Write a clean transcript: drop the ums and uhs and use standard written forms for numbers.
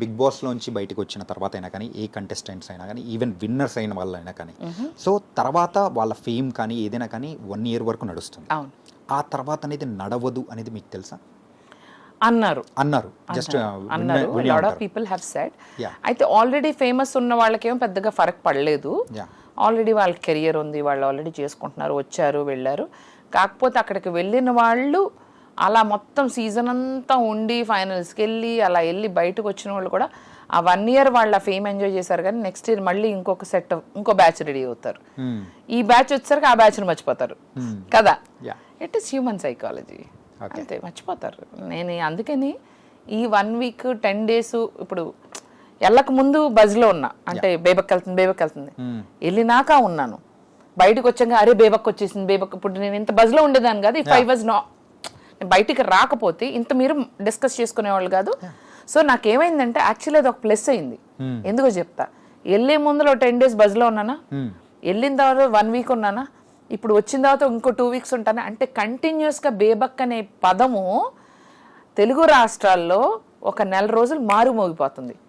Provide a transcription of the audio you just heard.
Big బాస్లోంచి బయటకు వచ్చిన తర్వాత అయినా కానీ ఏ కంటెస్టెంట్స్ అయినా కానీ ఈవెన్ విన్నర్స్ అయిన వాళ్ళైనా కానీ సో తర్వాత వాళ్ళ ఫేమ్ కానీ ఏదైనా కానీ 1 year వరకు నడుస్తుంది. అవును, ఆ తర్వాత అనేది నడవదు అనేది మీకు తెలుసా? అన్నారు just lot of people have said. అయితే ఆల్రెడీ ఫేమస్ ఉన్న వాళ్ళకేమో పెద్దగా ఫరక్ పడలేదు. ఆల్రెడీ వాళ్ళ కెరియర్ ఉంది, వాళ్ళు ఆల్రెడీ చేసుకుంటున్నారు, వచ్చారు వెళ్ళారు. కాకపోతే అక్కడికి వెళ్ళిన వాళ్ళు అలా మొత్తం సీజన్ అంతా ఉండి ఫైనల్స్కి వెళ్ళి అలా వెళ్ళి బయటకు వచ్చిన వాళ్ళు కూడా ఆ 1 year వాళ్ళ ఫేమ్ ఎంజాయ్ చేశారు. కానీ నెక్స్ట్ ఇయర్ మళ్ళీ ఇంకో బ్యాచ్ రెడీ అవుతారు. ఈ బ్యాచ్ వచ్చేసరికి ఆ బ్యాచ్ని మర్చిపోతారు కదా. ఇట్ ఈస్ హ్యూమన్ సైకాలజీ, అంతే, మర్చిపోతారు. నేను అందుకని ఈ 1 week 10 days ఇప్పుడు వెళ్ళక ముందు బజ్లో ఉన్నా, అంటే బేబక్ వెళ్తుంది వెళ్ళినాక ఉన్నాను. బయటకు వచ్చాక అరే బేబక్ వచ్చేసింది, బేబక్. ఇప్పుడు నేను ఇంత బజ్లో ఉండేదాన్ని కాదు. ఇఫ్ ఐ వాజ్ బయటికి రాకపోతే ఇంత మీరు డిస్కస్ చేసుకునేవాళ్ళు కాదు. సో నాకేమైందంటే యాక్చువల్లీ అది ఒక ప్లస్ అయింది. ఎందుకో చెప్తా. వెళ్ళే ముందులో 10 days బజ్లో ఉన్నానా, వెళ్ళిన తర్వాత 1 week ఉన్నానా, ఇప్పుడు వచ్చిన తర్వాత ఇంకో 2 weeks ఉంటానా. అంటే కంటిన్యూస్గా బేబక్ అనే పదము తెలుగు రాష్ట్రాల్లో ఒక 1 నెల రోజులు మారుమోగిపోతుంది.